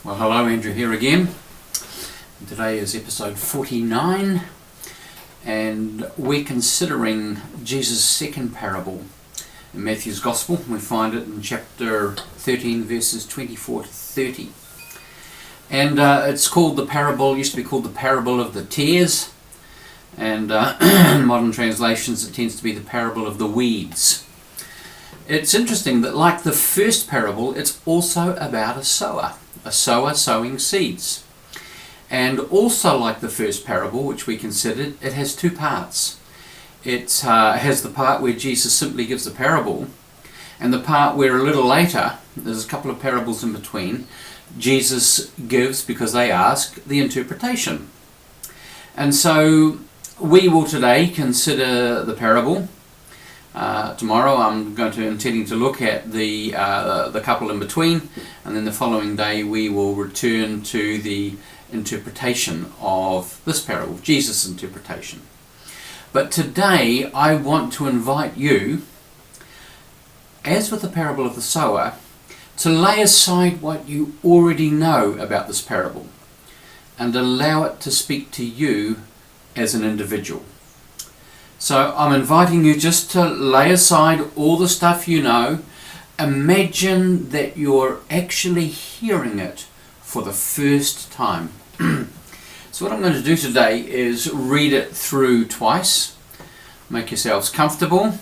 Well, hello, Andrew here again. Today is episode 49, and we're considering Jesus' second parable in Matthew's Gospel. We find it in chapter 13, verses 24 to 30. And it's called the parable, used to be called the parable of the tares, and in modern translations it tends to be the parable of the weeds. It's interesting that, like the first parable, it's also about a sower sowing seeds. And also like the first parable, which we considered, it has two parts. It has the part where Jesus simply gives the parable, and the part where a little later, there's a couple of parables in between, Jesus gives, because they ask, the interpretation. And so we will today consider the parable. Tomorrow I'm intending to look at the couple in between, and then the following day we will return to the interpretation of this parable, Jesus' interpretation. But today I want to invite you, as with the parable of the sower, to lay aside what you already know about this parable and allow it to speak to you as an individual. So I'm inviting you just to lay aside all the stuff you know. Imagine that you're actually hearing it for the first time. So what I'm going to do today is read it through twice. Make yourselves comfortable.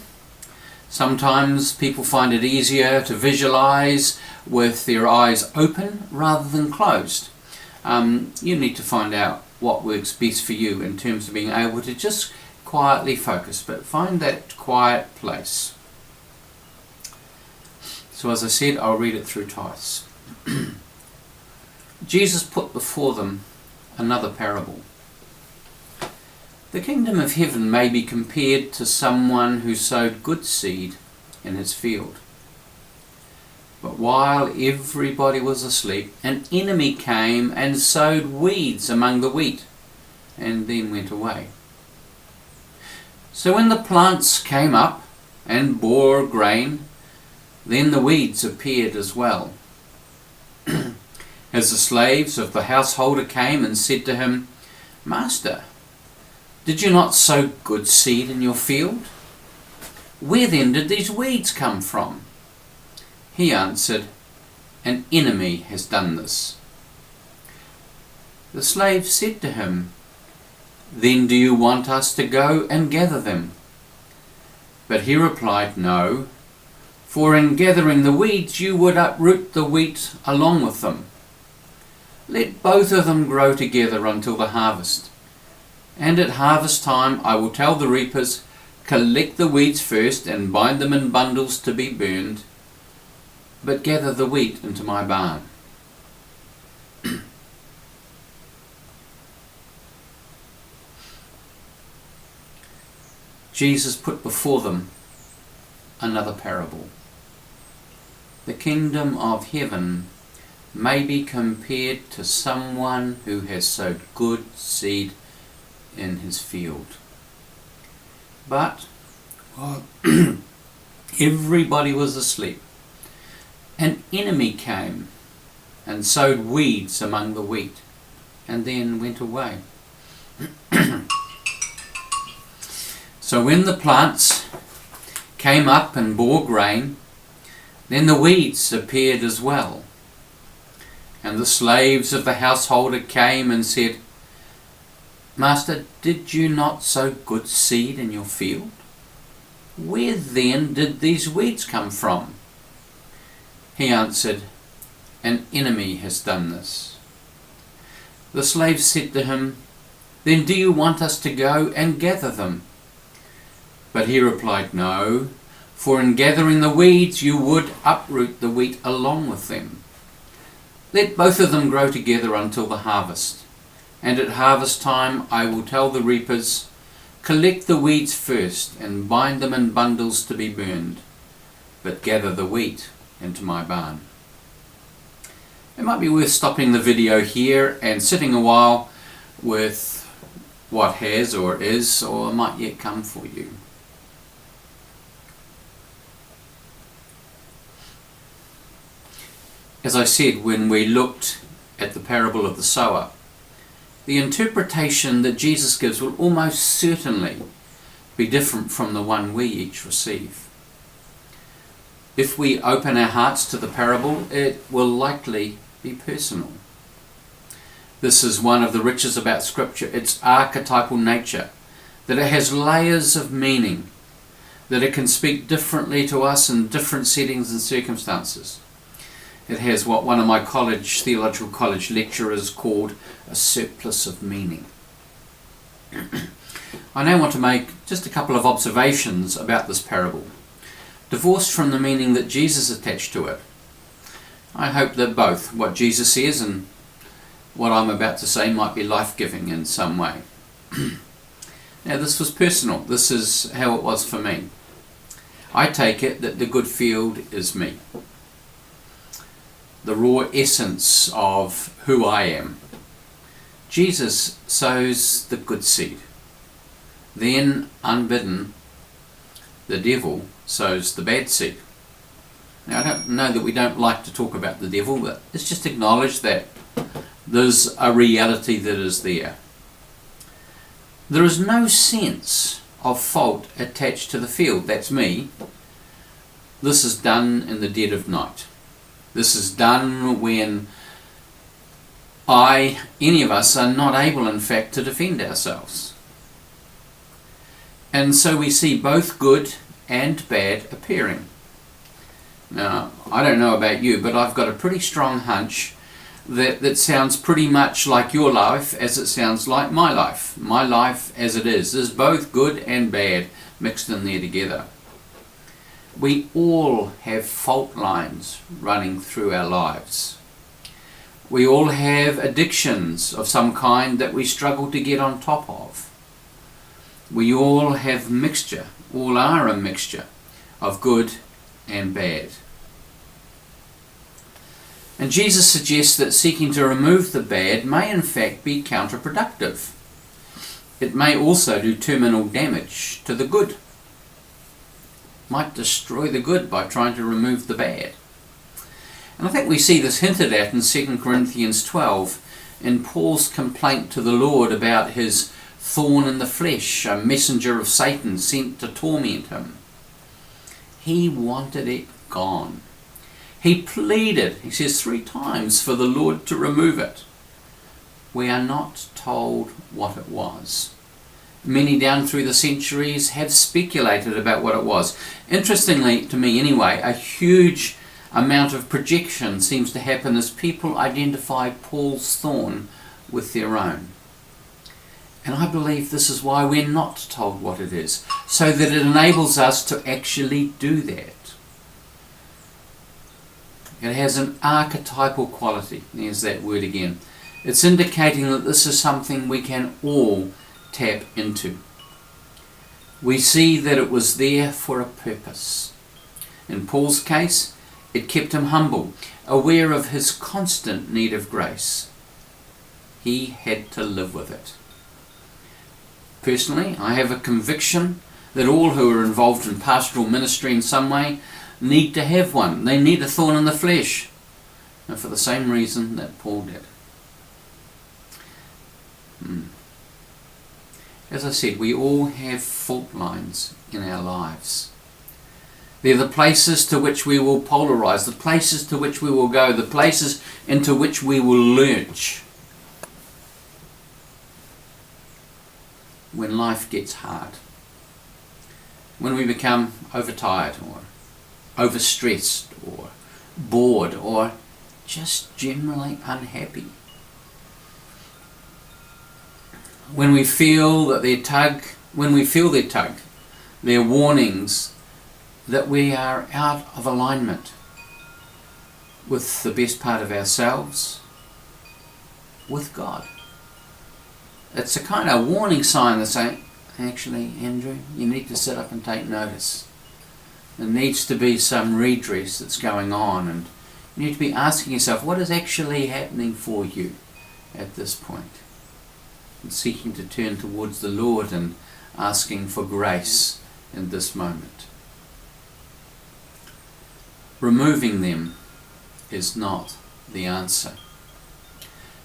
Sometimes people find it easier to visualize with their eyes open rather than closed. You need to find out what works best for you in terms of being able to just quietly focus, but find that quiet place. So as I said, I'll read it through twice. Jesus put before them another parable. The kingdom of heaven may be compared to someone who sowed good seed in his field. But while everybody was asleep, an enemy came and sowed weeds among the wheat, and then went away. So when the plants came up and bore grain, then the weeds appeared as well. As the slaves of the householder came and said to him, "Master, did you not sow good seed in your field? Where then did these weeds come from?" He answered, "An enemy has done this." The slave said to him, "Then do you want us to go and gather them?" But he replied, "No, for in gathering the weeds you would uproot the wheat along with them. Let both of them grow together until the harvest. And at harvest time I will tell the reapers, collect the weeds first and bind them in bundles to be burned, but gather the wheat into my barn." Jesus put before them another parable. The kingdom of heaven may be compared to someone who has sowed good seed in his field. But while everybody was asleep, an enemy came and sowed weeds among the wheat, and then went away. So when the plants came up and bore grain, then the weeds appeared as well. And the slaves of the householder came and said, "Master, did you not sow good seed in your field? Where then did these weeds come from?" He answered, "An enemy has done this." The slaves said to him, "Then do you want us to go and gather them?" But he replied, "No, for in gathering the weeds you would uproot the wheat along with them. Let both of them grow together until the harvest. And at harvest time I will tell the reapers, collect the weeds first and bind them in bundles to be burned, but gather the wheat into my barn." It might be worth stopping the video here and sitting a while with what has or is or might yet come for you. As I said, when we looked at the parable of the sower, the interpretation that Jesus gives will almost certainly be different from the one we each receive. If we open our hearts to the parable, it will likely be personal. This is one of the riches about Scripture, its archetypal nature, that it has layers of meaning, that it can speak differently to us in different settings and circumstances. It has what one of my theological college lecturers called a surplus of meaning. I now want to make just a couple of observations about this parable, divorced from the meaning that Jesus attached to it. I hope that both what Jesus says and what I'm about to say might be life-giving in some way. Now, this was personal. This is how it was for me. I take it that the good field is me, the raw essence of who I am. Jesus sows the good seed. Then, unbidden, the devil sows the bad seed. Now, I don't know that we don't like to talk about the devil, but let's just acknowledge that there's a reality that is there. There is no sense of fault attached to the field. That's me. This is done in the dead of night. This is done when any of us, are not able, in fact, to defend ourselves. And so we see both good and bad appearing. Now, I don't know about you, but I've got a pretty strong hunch that sounds pretty much like your life as it sounds like my life. My life as it is. There's both good and bad mixed in there together. We all have fault lines running through our lives. We all have addictions of some kind that we struggle to get on top of. We all have mixture, all are a mixture of good and bad. And Jesus suggests that seeking to remove the bad may in fact be counterproductive. It may also do terminal damage to the good. Might destroy the good by trying to remove the bad. And I think we see this hinted at in 2 Corinthians 12 in Paul's complaint to the Lord about his thorn in the flesh, a messenger of Satan sent to torment him. He wanted it gone. He pleaded, he says 3 times, for the Lord to remove it. We are not told what it was. Many down through the centuries have speculated about what it was. Interestingly, to me anyway, a huge amount of projection seems to happen as people identify Paul's thorn with their own. And I believe this is why we're not told what it is, so that it enables us to actually do that. It has an archetypal quality. There's that word again. It's indicating that this is something we can all tap into. We see that it was there for a purpose. In Paul's case, it kept him humble, aware of his constant need of grace. He had to live with it. Personally, I have a conviction that all who are involved in pastoral ministry in some way need to have one. They need a thorn in the flesh. And for the same reason that Paul did. As I said, we all have fault lines in our lives. They're the places to which we will polarize, the places to which we will go, the places into which we will lurch when life gets hard. When we become overtired or overstressed or bored or just generally unhappy. When we feel that their tug, their warnings that we are out of alignment with the best part of ourselves, with God. It's a kind of warning sign that saying, actually, Andrew, you need to sit up and take notice. There needs to be some redress that's going on, and you need to be asking yourself, what is actually happening for you at this point? And seeking to turn towards the Lord and asking for grace in this moment. Removing them is not the answer.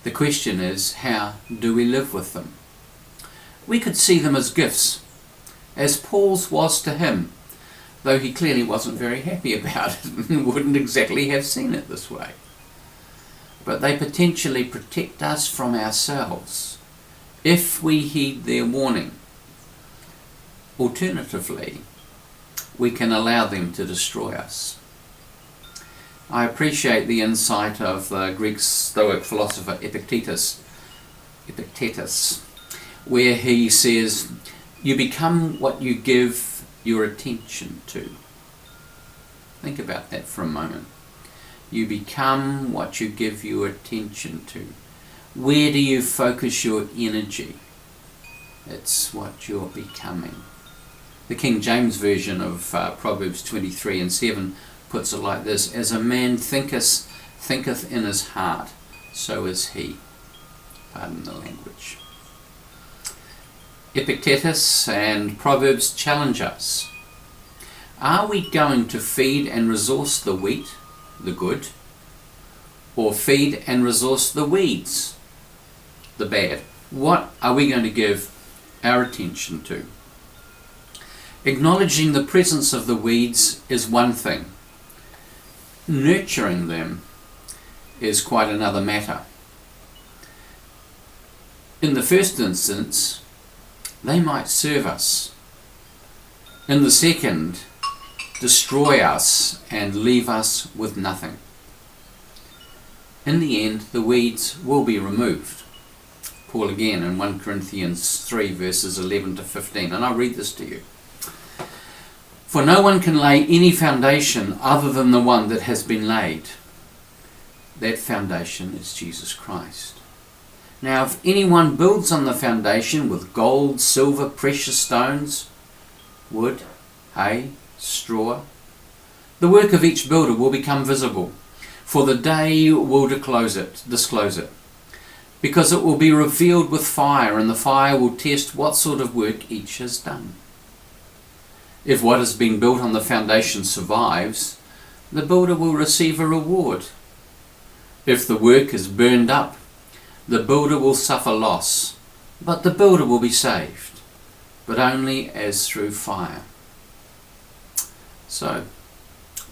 The question is, how do we live with them? We could see them as gifts, as Paul's was to him, though he clearly wasn't very happy about it and wouldn't exactly have seen it this way. But they potentially protect us from ourselves if we heed their warning. Alternatively, we can allow them to destroy us. I appreciate the insight of the Greek Stoic philosopher Epictetus, where he says, you become what you give your attention to. Think about that for a moment. You become what you give your attention to. Where do you focus your energy? It's what you're becoming. The King James Version of Proverbs 23:7 puts it like this: as a man thinketh in his heart, so is he. Pardon the language. Epictetus and Proverbs challenge us. Are we going to feed and resource the wheat, the good, or feed and resource the weeds, the bad? What are we going to give our attention to? Acknowledging the presence of the weeds is one thing. Nurturing them is quite another matter. In the first instance, they might serve us. In the second, destroy us and leave us with nothing. In the end, the weeds will be removed. Paul again in 1 Corinthians 3 verses 11 to 15, and I'll read this to you. For no one can lay any foundation other than the one that has been laid. That foundation is Jesus Christ. Now, if anyone builds on the foundation with gold, silver, precious stones, wood, hay, straw, the work of each builder will become visible, for the day will disclose it, because it will be revealed with fire, and the fire will test what sort of work each has done. If what has been built on the foundation survives, the builder will receive a reward. If the work is burned up, the builder will suffer loss, but the builder will be saved, but only as through fire. So,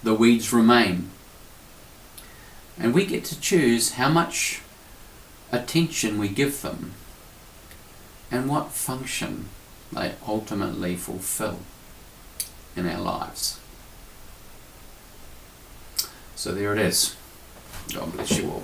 the weeds remain, and we get to choose how much attention we give them and what function they ultimately fulfill in our lives. So there it is. God bless you all.